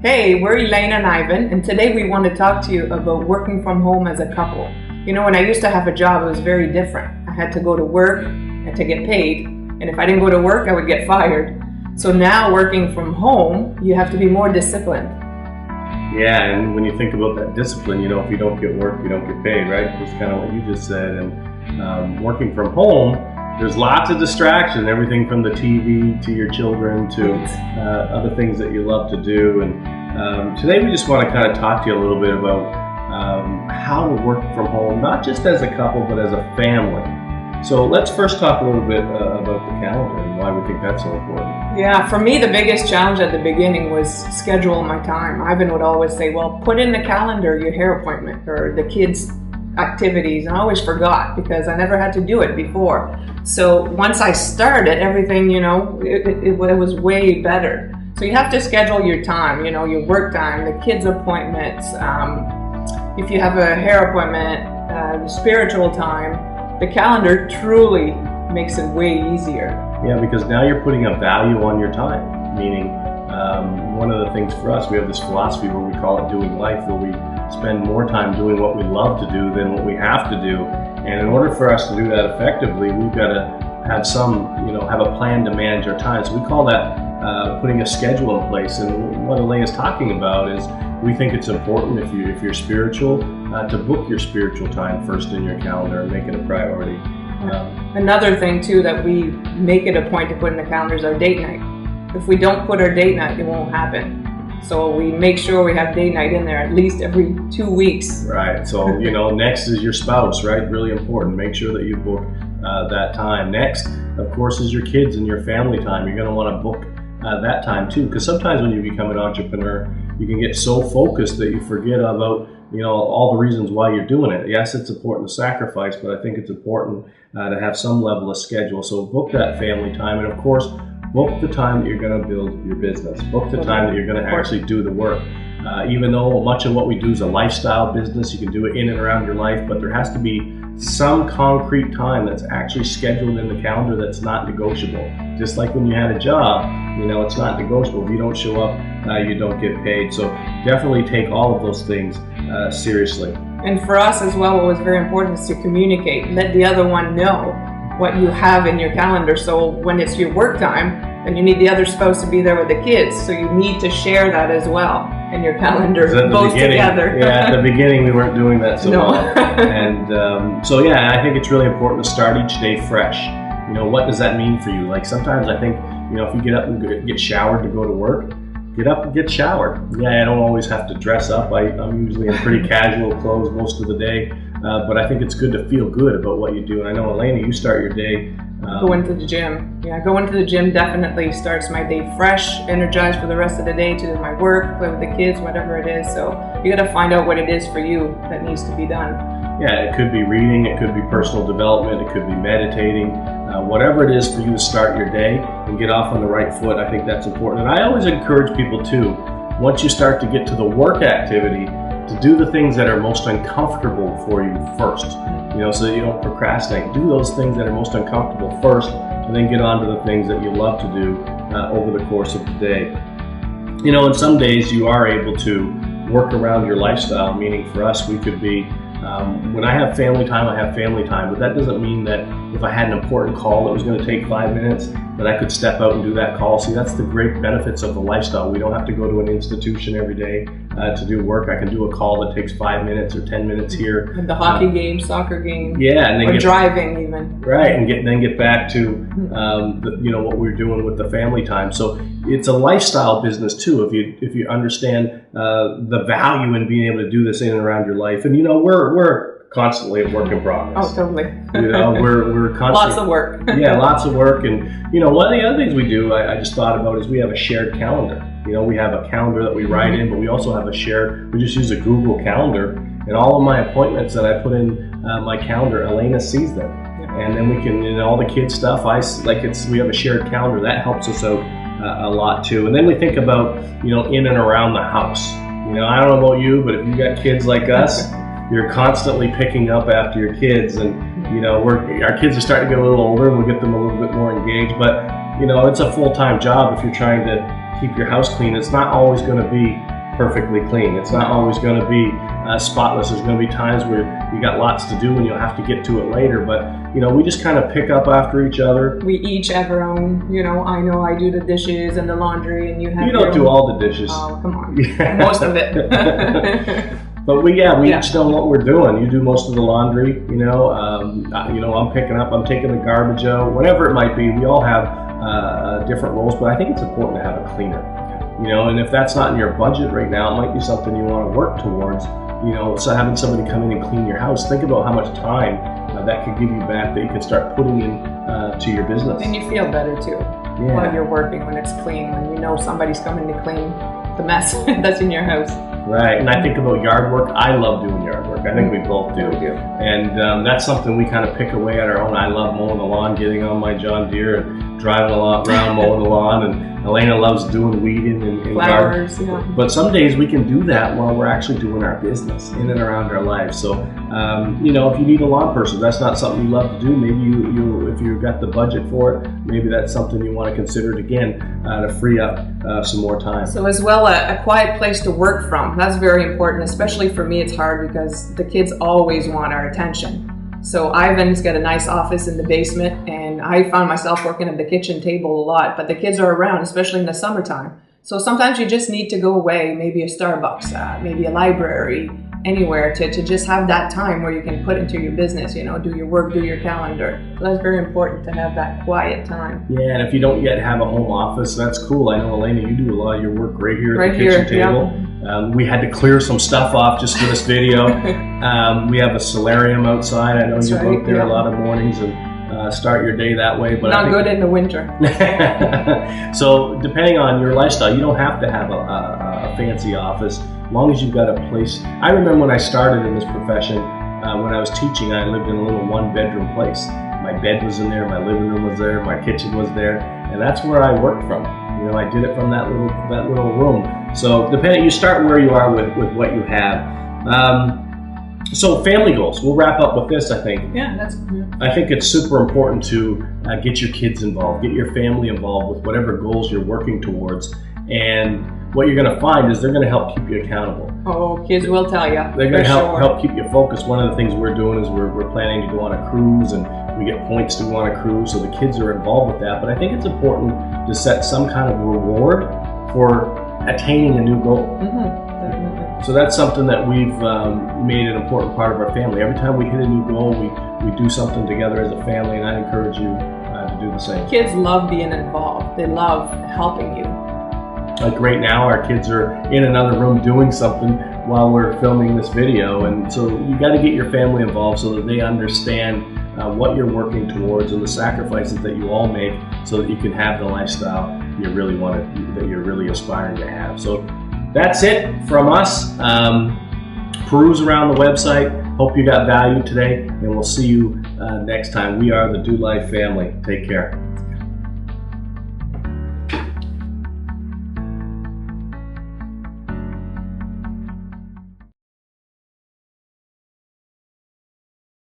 Hey, we're Elaine and Ivan, and today we want to talk to you about working from home as a couple. You know, when I used to have a job, it was very different. I had to go to work and to get paid, and if I didn't go to work, I would get fired. So now working from home, you have to be more disciplined. Yeah, and when you think about that discipline, you know, if you don't get work, you don't get paid, right? That's kind of what you just said. And working from home, there's lots of distraction, everything from the TV to your children to other things that you love to do. And today we just want to kind of talk to you a little bit about how to work from home, not just as a couple, but as a family. So let's first talk a little bit about the calendar and why we think that's so important. Yeah, for me, the biggest challenge at the beginning was schedule my time. Ivan would always say, well, put in the calendar your hair appointment or the kids' activities, and I always forgot because I never had to do it before. So once I started, everything, you know, it was way better. So you have to schedule your time, you know, your work time, the kids' appointments, if you have a hair appointment, spiritual time. The calendar truly makes it way easier. Yeah, because now you're putting a value on your time, meaning one of the things for us, we have this philosophy where we call it doing life, where we spend more time doing what we love to do than what we have to do. And in order for us to do that effectively, we've got to have have a plan to manage our time. So we call that putting a schedule in place. And what Elaine is talking about is we think it's important if you're spiritual to book your spiritual time first in your calendar and make it a priority. Another thing too that we make it a point to put in the calendar is our date night. If we don't put our date night, it won't happen. So we make sure we have date night in there at least every 2 weeks. Right. So, next is your spouse, right? Really important. Make sure that you book that time. Next, of course, is your kids and your family time. You're going to want to book that time too, because sometimes when you become an entrepreneur, you can get so focused that you forget about all the reasons why you're doing it. Yes, it's important to sacrifice, but I think it's important to have some level of schedule. So book that family time, and of course, book the time that you're going to build your business. Book the time that you're going to actually do the work. Even though much of what we do is a lifestyle business, you can do it in and around your life, but there has to be some concrete time that's actually scheduled in the calendar that's not negotiable. Just like when you had a job, it's not negotiable. If you don't show up, you don't get paid. So definitely take all of those things seriously. And for us as well, what was very important is to communicate. Let the other one know what you have in your calendar. So when it's your work time, then you need the other spouse to be there with the kids. So you need to share that as well in your calendar, both together. Yeah, at the beginning we weren't doing that so no. well. And so I think it's really important to start each day fresh. What does that mean for you? Like sometimes I think, if you get up and get showered to go to work, get up and get showered. Yeah, I don't always have to dress up. I'm usually in pretty casual clothes most of the day. But I think it's good to feel good about what you do. And I know, Elena, you start your day. Go into the gym. Yeah, go into the gym definitely starts my day fresh, energized for the rest of the day to do my work, play with the kids, whatever it is. So you got to find out what it is for you that needs to be done. Yeah, it could be reading, it could be personal development, it could be meditating. Whatever it is for you to start your day and get off on the right foot, I think that's important. And I always encourage people too, once you start to get to the work activity, to do the things that are most uncomfortable for you first, so that you don't procrastinate. Do those things that are most uncomfortable first, and then get on to the things that you love to do over the course of the day. And some days you are able to work around your lifestyle, meaning for us, we could be, when I have family time, I have family time, but that doesn't mean that if I had an important call that was going to take 5 minutes, that I could step out and do that call. See, that's the great benefits of the lifestyle. We don't have to go to an institution every day to do work. I can do a call that takes 5 minutes or 10 minutes here. And the hockey game, soccer game. Yeah, and then driving even. Right, and then get back to what we're doing with the family time. So it's a lifestyle business too. If you understand the value in being able to do this in and around your life, and we're constantly a work in progress. Oh, totally. We're constantly lots of work. Yeah, lots of work, and one of the other things we do, I just thought about, is we have a shared calendar. We have a calendar that we write in, but we also have we just use a Google Calendar, and all of my appointments that I put in my calendar, Elena sees them, and then we can, all the kids stuff. We have a shared calendar that helps us out a lot too. And then we think about in and around the house. I don't know about you, but if you got kids like us, you're constantly picking up after your kids, and our kids are starting to get a little older, and we'll get them a little bit more engaged. But it's a full-time job if you're trying to keep your house clean. It's not always going to be perfectly clean. It's not always going to be spotless. There's going to be times where you got lots to do and you'll have to get to it later. But we just kind of pick up after each other. We each have our own. I know I do the dishes and the laundry, and you have. You don't do all the dishes. Oh, come on. Most of it. But we each know what we're doing. You do most of the laundry, I'm picking up, I'm taking the garbage out, whatever it might be. We all have different roles, but I think it's important to have a cleaner. And if that's not in your budget right now, it might be something you want to work towards. So having somebody come in and clean your house, think about how much time that could give you back that you could start putting in to your business. And you feel better too while you're working when it's clean, when somebody's coming to clean the mess that's in your house. Right, and I think about yard work. I love doing yard work. I think we both do. We do. And that's something we kind of pick away at our own. I love mowing the lawn, getting on my John Deere and driving around mowing the lawn. And Elena loves doing weeding and flowers. Garden. But some days we can do that while we're actually doing our business in and around our lives. So, if you need a lawn person, that's not something you love to do. Maybe you if you've got the budget for it, maybe that's something you want to consider again to free up some more time. So as well, a quiet place to work from. That's very important, especially for me. It's hard because the kids always want our attention. So Ivan's got a nice office in the basement, and I found myself working at the kitchen table a lot, but the kids are around, especially in the summertime. So sometimes you just need to go away, maybe a Starbucks, maybe a library, anywhere to just have that time where you can put into your business, do your work, do your calendar. So that's very important to have that quiet time. Yeah, and if you don't yet have a home office, that's cool. I know, Elena, you do a lot of your work right here at the kitchen table. Yeah. We had to clear some stuff off just for this video. We have a solarium outside. I know you go out there a lot of mornings and start your day that way. But not good in the winter. So depending on your lifestyle, you don't have to have a fancy office. As long as you've got a place. I remember when I started in this profession, when I was teaching, I lived in a little one-bedroom place. My bed was in there, my living room was there, my kitchen was there, and that's where I worked from. I did it from that little room. So you start where you are with what you have. So family goals. We'll wrap up with this, I think. Yeah, that's good. I think it's super important to get your kids involved, get your family involved with whatever goals you're working towards. And what you're going to find is they're going to help keep you accountable. Oh, kids will tell you. They're going to help keep you focused. One of the things we're doing is we're planning to go on a cruise, and we get points to go on a cruise, so the kids are involved with that. But I think it's important to set some kind of reward for attaining a new goal. Definitely. So that's something that we've made an important part of our family. Every time we hit a new goal, we do something together as a family, and I encourage you to do the same. Kids love being involved. They love helping you. Like right now, our kids are in another room doing something while we're filming this video, and so you got to get your family involved so that they understand what you're working towards and the sacrifices that you all make, so that you can have the lifestyle you really that you're really aspiring to have. So that's it from us. Peruse around the website. Hope you got value today, and we'll see you next time. We are the Do Life family. Take care.